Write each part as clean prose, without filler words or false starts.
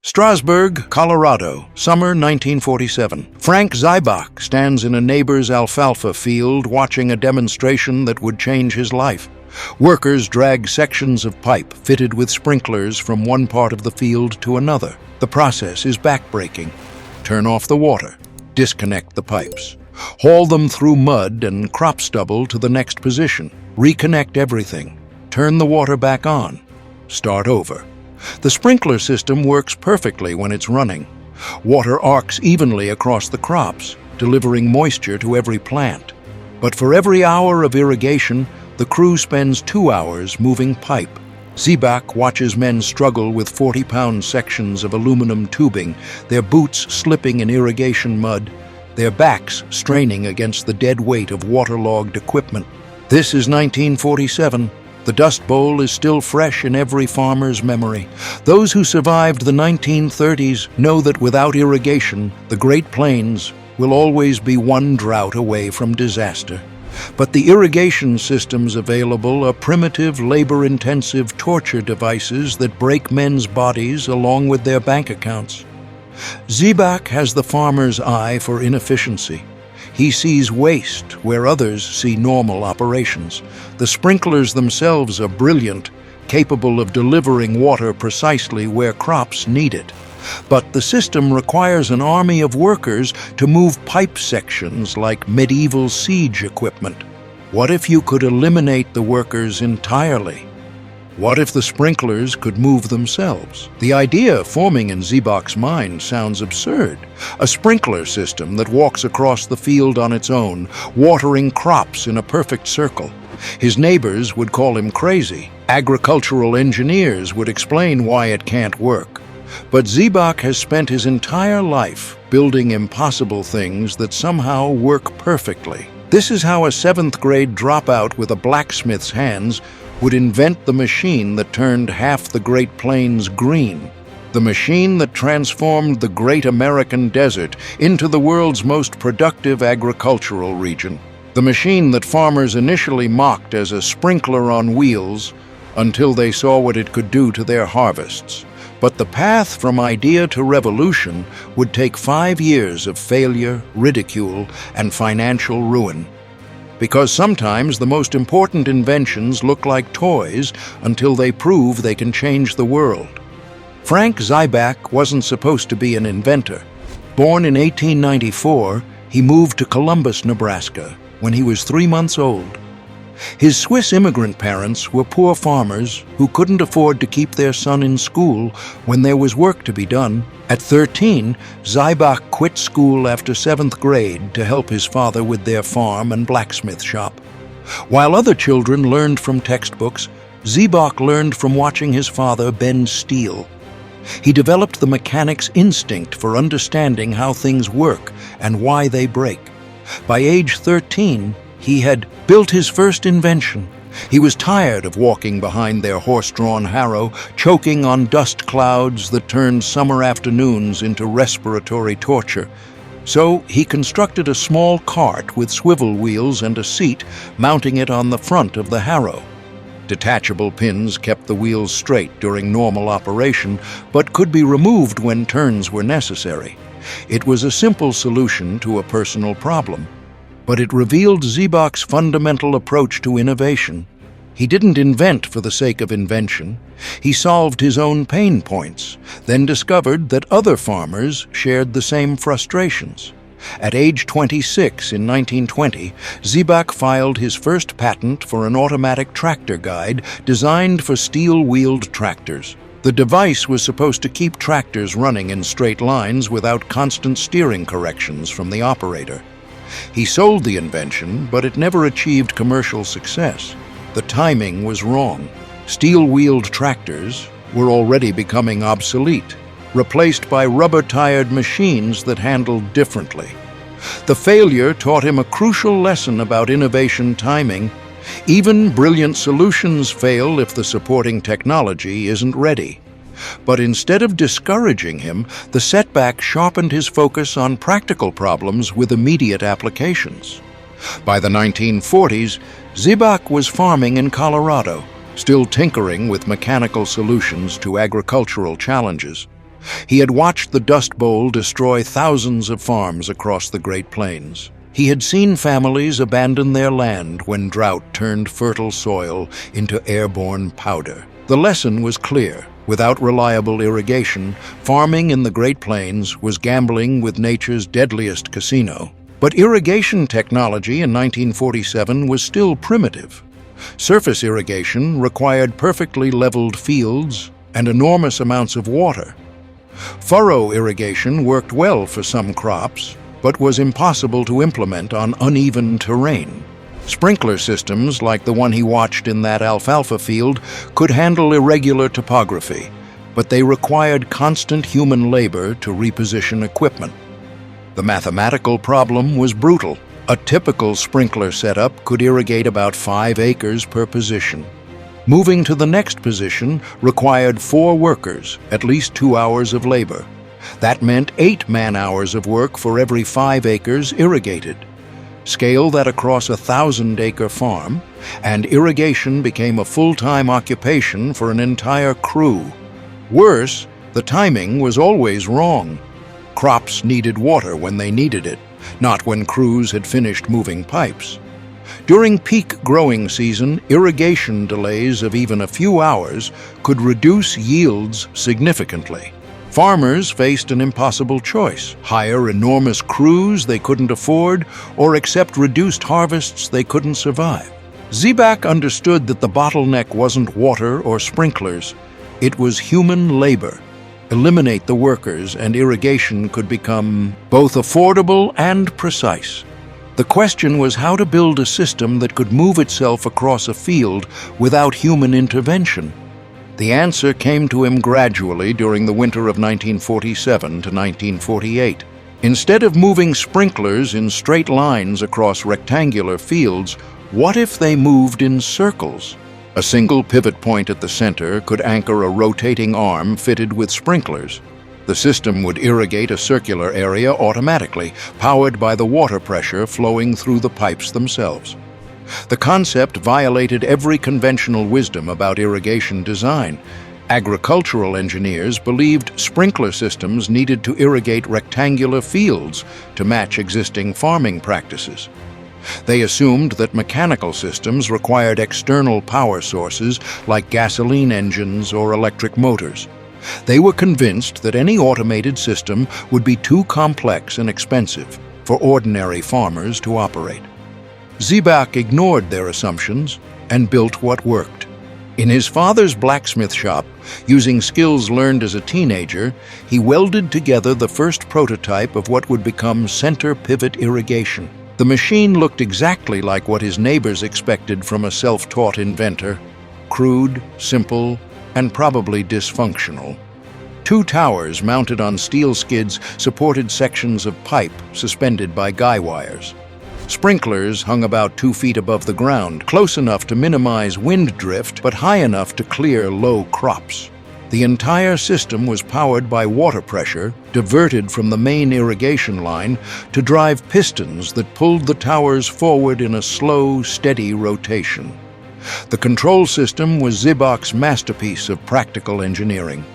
Strasburg, Colorado, summer 1947. Frank Zybach stands in a neighbor's alfalfa field watching a demonstration that would change his life. Workers drag sections of pipe fitted with sprinklers from one part of the field to another. The process is backbreaking. Turn off the water, disconnect the pipes, haul them through mud and crop stubble to the next position, reconnect everything, turn the water back on, start over. The sprinkler system works perfectly when it's running. Water arcs evenly across the crops, delivering moisture to every plant. But for every hour of irrigation, the crew spends 2 hours moving pipe. Zybach watches men struggle with 40-pound sections of aluminum tubing, their boots slipping in irrigation mud, their backs straining against the dead weight of waterlogged equipment. This is 1947. The Dust Bowl is still fresh in every farmer's memory. Those who survived the 1930s know that without irrigation, the Great Plains will always be one drought away from disaster. But the irrigation systems available are primitive, labor-intensive torture devices that break men's bodies along with their bank accounts. Zybach has the farmer's eye for inefficiency. He sees waste where others see normal operations. The sprinklers themselves are brilliant, capable of delivering water precisely where crops need it. But the system requires an army of workers to move pipe sections like medieval siege equipment. What if you could eliminate the workers entirely? What if the sprinklers could move themselves? The idea forming in Zybach's mind sounds absurd. A sprinkler system that walks across the field on its own, watering crops in a perfect circle. His neighbors would call him crazy. Agricultural engineers would explain why it can't work. But Zybach has spent his entire life building impossible things that somehow work perfectly. This is how a 7th grade dropout with a blacksmith's hands would invent the machine that turned half the Great Plains green. The machine that transformed the great American desert into the world's most productive agricultural region. The machine that farmers initially mocked as a sprinkler on wheels until they saw what it could do to their harvests. But the path from idea to revolution would take 5 years of failure, ridicule, and financial ruin. Because sometimes the most important inventions look like toys until they prove they can change the world. Frank Zybach wasn't supposed to be an inventor. Born in 1894, he moved to Columbus, Nebraska, when he was 3 months old. His Swiss immigrant parents were poor farmers who couldn't afford to keep their son in school when there was work to be done. At 13, Zybach quit school after 7th grade to help his father with their farm and blacksmith shop. While other children learned from textbooks, Zybach learned from watching his father bend steel. He developed the mechanic's instinct for understanding how things work and why they break. By age 13, he had built his first invention. He was tired of walking behind their horse-drawn harrow, choking on dust clouds that turned summer afternoons into respiratory torture. So he constructed a small cart with swivel wheels and a seat, mounting it on the front of the harrow. Detachable pins kept the wheels straight during normal operation, but could be removed when turns were necessary. It was a simple solution to a personal problem. But it revealed Zybach's fundamental approach to innovation. He didn't invent for the sake of invention. He solved his own pain points, then discovered that other farmers shared the same frustrations. At age 26 in 1920, Zybach filed his first patent for an automatic tractor guide designed for steel-wheeled tractors. The device was supposed to keep tractors running in straight lines without constant steering corrections from the operator. He sold the invention, but it never achieved commercial success. The timing was wrong. Steel-wheeled tractors were already becoming obsolete, replaced by rubber-tired machines that handled differently. The failure taught him a crucial lesson about innovation timing. Even brilliant solutions fail if the supporting technology isn't ready. But instead of discouraging him, the setback sharpened his focus on practical problems with immediate applications. By the 1940s, Zybach was farming in Colorado, still tinkering with mechanical solutions to agricultural challenges. He had watched the Dust Bowl destroy thousands of farms across the Great Plains. He had seen families abandon their land when drought turned fertile soil into airborne powder. The lesson was clear. Without reliable irrigation, farming in the Great Plains was gambling with nature's deadliest casino. But irrigation technology in 1947 was still primitive. Surface irrigation required perfectly leveled fields and enormous amounts of water. Furrow irrigation worked well for some crops, but was impossible to implement on uneven terrain. Sprinkler systems, like the one he watched in that alfalfa field, could handle irregular topography, but they required constant human labor to reposition equipment. The mathematical problem was brutal. A typical sprinkler setup could irrigate about 5 acres per position. Moving to the next position required 4 workers, at least 2 hours of labor. That meant 8 man-hours of work for every 5 acres irrigated. Scale that across a 1,000-acre farm, and irrigation became a full-time occupation for an entire crew. Worse, the timing was always wrong. Crops needed water when they needed it, not when crews had finished moving pipes. During peak growing season, irrigation delays of even a few hours could reduce yields significantly. Farmers faced an impossible choice: hire enormous crews they couldn't afford, or accept reduced harvests they couldn't survive. Zybach understood that the bottleneck wasn't water or sprinklers, it was human labor. Eliminate the workers and irrigation could become both affordable and precise. The question was how to build a system that could move itself across a field without human intervention. The answer came to him gradually during the winter of 1947 to 1948. Instead of moving sprinklers in straight lines across rectangular fields, what if they moved in circles? A single pivot point at the center could anchor a rotating arm fitted with sprinklers. The system would irrigate a circular area automatically, powered by the water pressure flowing through the pipes themselves. The concept violated every conventional wisdom about irrigation design. Agricultural engineers believed sprinkler systems needed to irrigate rectangular fields to match existing farming practices. They assumed that mechanical systems required external power sources like gasoline engines or electric motors. They were convinced that any automated system would be too complex and expensive for ordinary farmers to operate. Zybach ignored their assumptions and built what worked. In his father's blacksmith shop, using skills learned as a teenager, he welded together the first prototype of what would become center pivot irrigation. The machine looked exactly like what his neighbors expected from a self-taught inventor: crude, simple, and probably dysfunctional. 2 towers mounted on steel skids supported sections of pipe suspended by guy wires. Sprinklers hung about 2 feet above the ground, close enough to minimize wind drift but high enough to clear low crops. The entire system was powered by water pressure, diverted from the main irrigation line to drive pistons that pulled the towers forward in a slow, steady rotation. The control system was Zybach's masterpiece of practical engineering.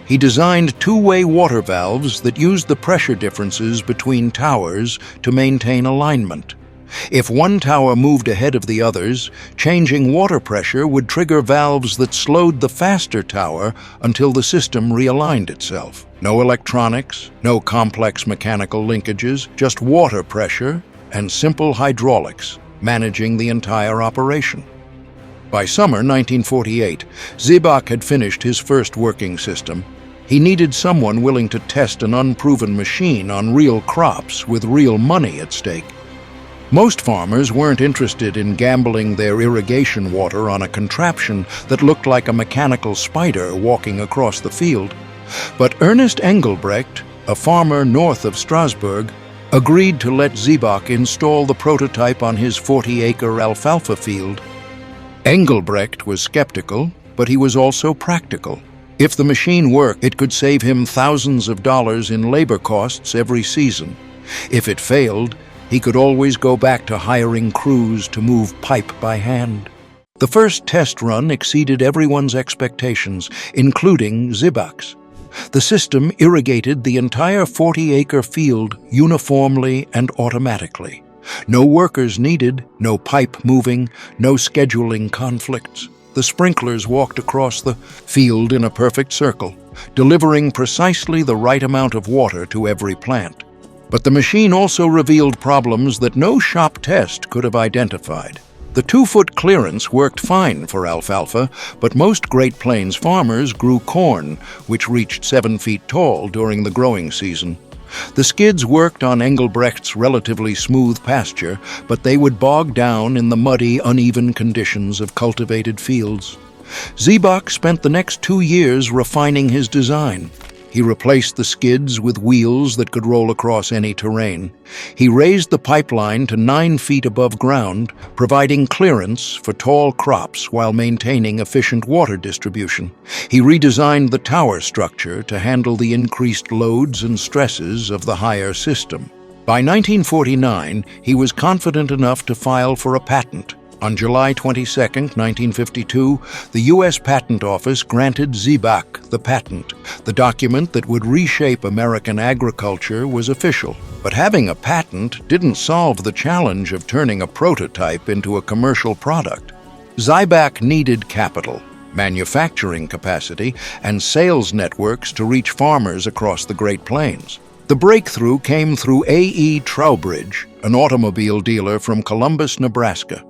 He designed 2-way water valves that used the pressure differences between towers to maintain alignment. If one tower moved ahead of the others, changing water pressure would trigger valves that slowed the faster tower until the system realigned itself. No electronics, no complex mechanical linkages, just water pressure and simple hydraulics managing the entire operation. By summer 1948, Zybach had finished his first working system. He needed someone willing to test an unproven machine on real crops with real money at stake. Most farmers weren't interested in gambling their irrigation water on a contraption that looked like a mechanical spider walking across the field. But Ernest Engelbrecht, a farmer north of Strasbourg, agreed to let Zybach install the prototype on his 40-acre alfalfa field. Engelbrecht was skeptical, but he was also practical. If the machine worked, it could save him thousands of dollars in labor costs every season. If it failed, he could always go back to hiring crews to move pipe by hand. The first test run exceeded everyone's expectations, including Zybach's. The system irrigated the entire 40-acre field uniformly and automatically. No workers needed, no pipe moving, no scheduling conflicts. The sprinklers walked across the field in a perfect circle, delivering precisely the right amount of water to every plant. But the machine also revealed problems that no shop test could have identified. The 2-foot clearance worked fine for alfalfa, but most Great Plains farmers grew corn, which reached 7 feet tall during the growing season. The skids worked on Engelbrecht's relatively smooth pasture, but they would bog down in the muddy, uneven conditions of cultivated fields. Zybach spent the next 2 years refining his design. He replaced the skids with wheels that could roll across any terrain. He raised the pipeline to 9 feet above ground, providing clearance for tall crops while maintaining efficient water distribution. He redesigned the tower structure to handle the increased loads and stresses of the higher system. By 1949, he was confident enough to file for a patent. On July 22, 1952, the U.S. Patent Office granted Zybach the patent. The document that would reshape American agriculture was official. But having a patent didn't solve the challenge of turning a prototype into a commercial product. Zybach needed capital, manufacturing capacity, and sales networks to reach farmers across the Great Plains. The breakthrough came through A.E. Trowbridge, an automobile dealer from Columbus, Nebraska.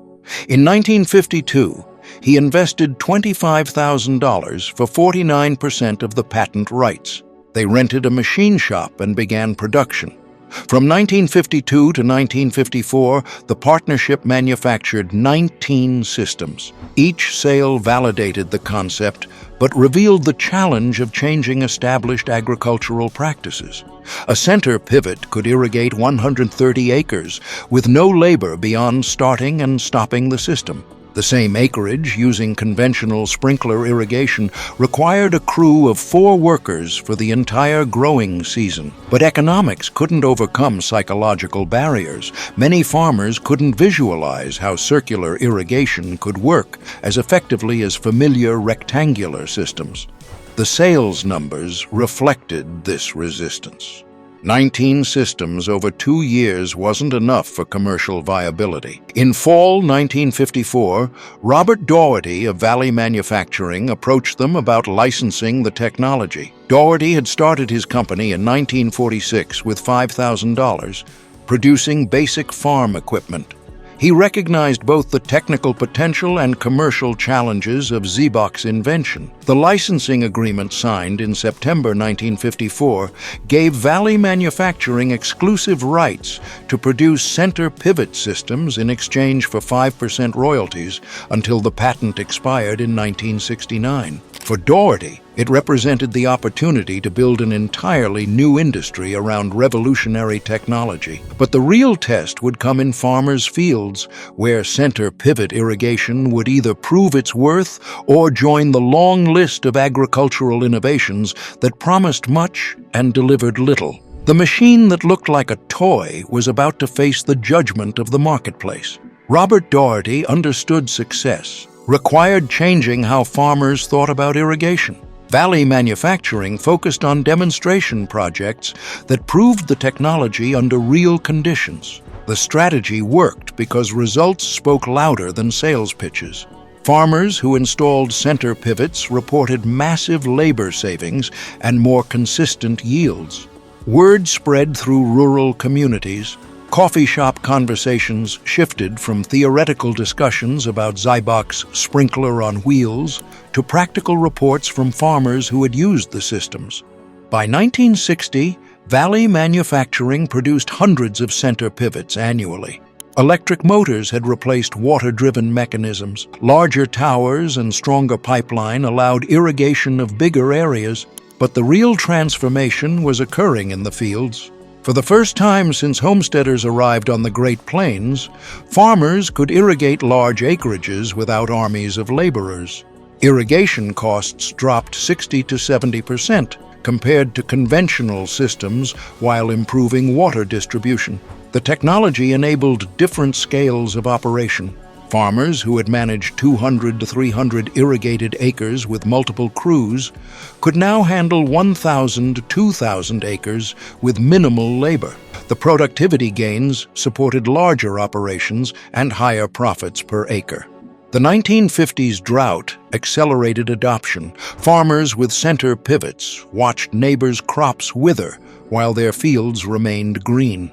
In 1952, he invested $25,000 for 49% of the patent rights. They rented a machine shop and began production. From 1952 to 1954, the partnership manufactured 19 systems. Each sale validated the concept, but revealed the challenge of changing established agricultural practices. A center pivot could irrigate 130 acres, with no labor beyond starting and stopping the system. The same acreage, using conventional sprinkler irrigation, required a crew of 4 workers for the entire growing season. But economics couldn't overcome psychological barriers. Many farmers couldn't visualize how circular irrigation could work as effectively as familiar rectangular systems. The sales numbers reflected this resistance. 19 systems over 2 years wasn't enough for commercial viability. In fall 1954, Robert Doherty of Valley Manufacturing approached them about licensing the technology. Doherty had started his company in 1946 with $5,000, producing basic farm equipment. He recognized both the technical potential and commercial challenges of Zybach's invention. The licensing agreement signed in September 1954 gave Valley Manufacturing exclusive rights to produce center pivot systems in exchange for 5% royalties until the patent expired in 1969. For Doherty, it represented the opportunity to build an entirely new industry around revolutionary technology. But the real test would come in farmers' fields, where center pivot irrigation would either prove its worth or join the long list of agricultural innovations that promised much and delivered little. The machine that looked like a toy was about to face the judgment of the marketplace. Robert Doherty understood success required changing how farmers thought about irrigation. Valley Manufacturing focused on demonstration projects that proved the technology under real conditions. The strategy worked because results spoke louder than sales pitches. Farmers who installed center pivots reported massive labor savings and more consistent yields. Word spread through rural communities. Coffee shop conversations shifted from theoretical discussions about Zybach's sprinkler on wheels to practical reports from farmers who had used the systems. By 1960, Valley Manufacturing produced hundreds of center pivots annually. Electric motors had replaced water-driven mechanisms. Larger towers and stronger pipeline allowed irrigation of bigger areas, but the real transformation was occurring in the fields. For the first time since homesteaders arrived on the Great Plains, farmers could irrigate large acreages without armies of laborers. Irrigation costs dropped 60 to 70% compared to conventional systems while improving water distribution. The technology enabled different scales of operation. Farmers who had managed 200 to 300 irrigated acres with multiple crews could now handle 1,000 to 2,000 acres with minimal labor. The productivity gains supported larger operations and higher profits per acre. The 1950s drought accelerated adoption. Farmers with center pivots watched neighbors' crops wither while their fields remained green.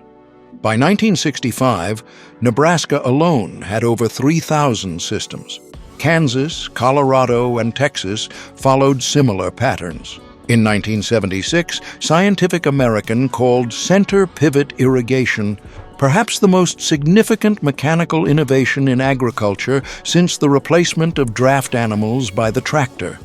By 1965, Nebraska alone had over 3,000 systems. Kansas, Colorado, and Texas followed similar patterns. In 1976, Scientific American called center pivot irrigation perhaps the most significant mechanical innovation in agriculture since the replacement of draft animals by the tractor.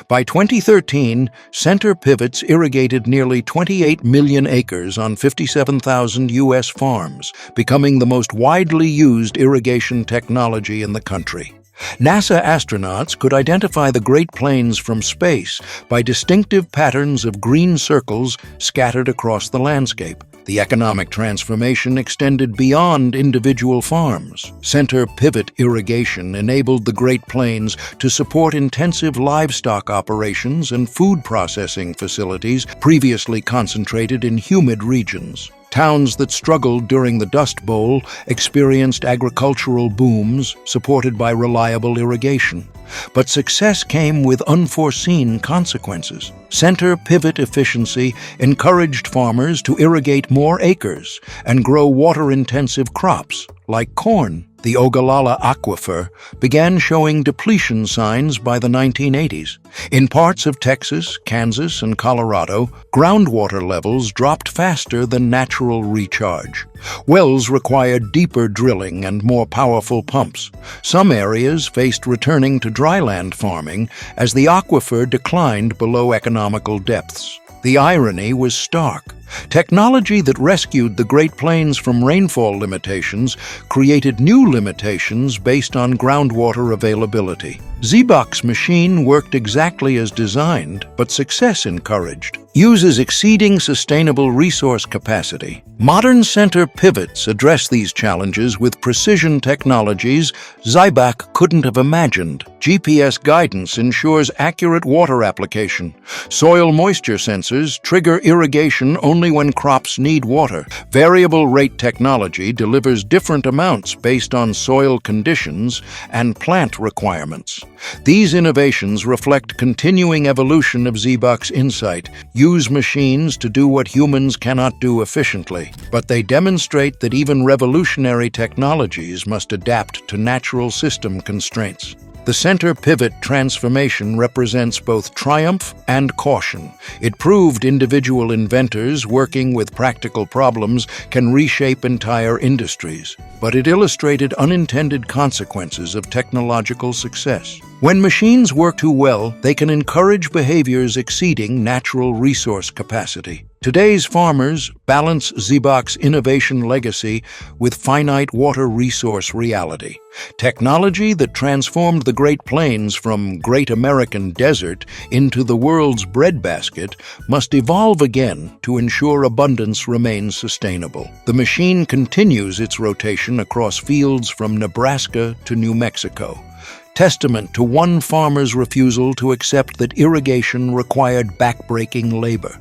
By 2013, center pivots irrigated nearly 28 million acres on 57,000 U.S. farms, becoming the most widely used irrigation technology in the country. NASA astronauts could identify the Great Plains from space by distinctive patterns of green circles scattered across the landscape. The economic transformation extended beyond individual farms. Center pivot irrigation enabled the Great Plains to support intensive livestock operations and food processing facilities previously concentrated in humid regions. Towns that struggled during the Dust Bowl experienced agricultural booms supported by reliable irrigation. But success came with unforeseen consequences. Center pivot efficiency encouraged farmers to irrigate more acres and grow water-intensive crops, like corn. The Ogallala Aquifer began showing depletion signs by the 1980s. In parts of Texas, Kansas, and Colorado, groundwater levels dropped faster than natural recharge. Wells required deeper drilling and more powerful pumps. Some areas faced returning to dryland farming as the aquifer declined below economical depths. The irony was stark. Technology that rescued the Great Plains from rainfall limitations created new limitations based on groundwater availability. Zybach's machine worked exactly as designed, but success encouraged. Uses exceeding sustainable resource capacity. Modern center pivots address these challenges with precision technologies Zybach couldn't have imagined. GPS guidance ensures accurate water application. Soil moisture sensors trigger irrigation only when crops need water. Variable rate technology delivers different amounts based on soil conditions and plant requirements. These innovations reflect continuing evolution of Zybach's insight. Use machines to do what humans cannot do efficiently, but they demonstrate that even revolutionary technologies must adapt to natural system constraints. The center pivot transformation represents both triumph and caution. It proved individual inventors working with practical problems can reshape entire industries, but it illustrated unintended consequences of technological success. When machines work too well, they can encourage behaviors exceeding natural resource capacity. Today's farmers balance Zybach's innovation legacy with finite water resource reality. Technology that transformed the Great Plains from Great American Desert into the world's breadbasket must evolve again to ensure abundance remains sustainable. The machine continues its rotation across fields from Nebraska to New Mexico. Testament to one farmer's refusal to accept that irrigation required backbreaking labor.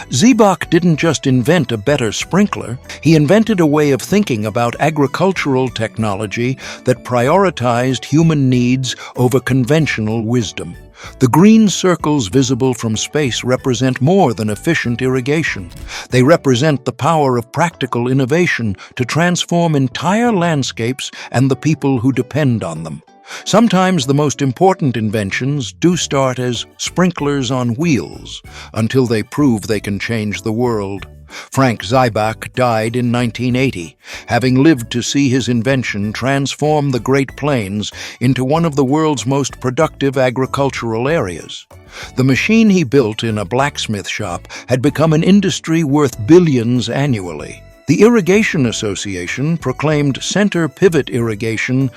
Zybach didn't just invent a better sprinkler, he invented a way of thinking about agricultural technology that prioritized human needs over conventional wisdom. The green circles visible from space represent more than efficient irrigation. They represent the power of practical innovation to transform entire landscapes and the people who depend on them. Sometimes the most important inventions do start as sprinklers on wheels until they prove they can change the world. Frank Zybach died in 1980, having lived to see his invention transform the Great Plains into one of the world's most productive agricultural areas. The machine he built in a blacksmith shop had become an industry worth billions annually. The Irrigation Association proclaimed center pivot irrigation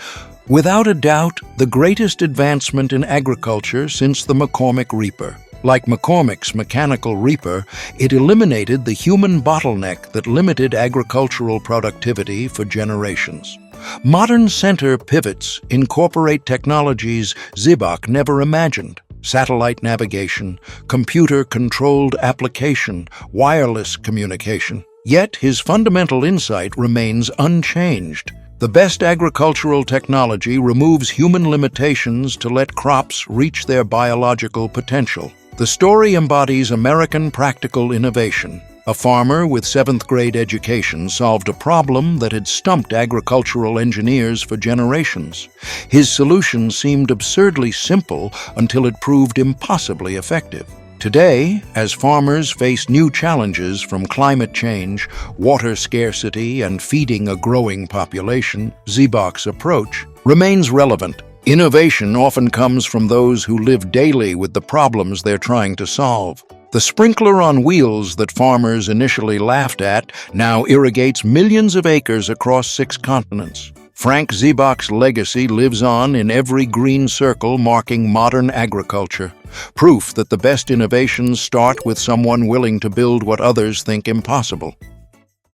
without a doubt the greatest advancement in agriculture since the McCormick Reaper. Like McCormick's mechanical reaper, it eliminated the human bottleneck that limited agricultural productivity for generations. Modern center pivots incorporate technologies Zybach never imagined: satellite navigation, computer-controlled application, wireless communication. Yet his fundamental insight remains unchanged. The best agricultural technology removes human limitations to let crops reach their biological potential. The story embodies American practical innovation. A farmer with 7th grade education solved a problem that had stumped agricultural engineers for generations. His solution seemed absurdly simple until it proved impossibly effective. Today, as farmers face new challenges from climate change, water scarcity, and feeding a growing population, Zybach's approach remains relevant. Innovation often comes from those who live daily with the problems they're trying to solve. The sprinkler on wheels that farmers initially laughed at now irrigates millions of acres across 6 continents. Frank Zybach's legacy lives on in every green circle marking modern agriculture, proof that the best innovations start with someone willing to build what others think impossible.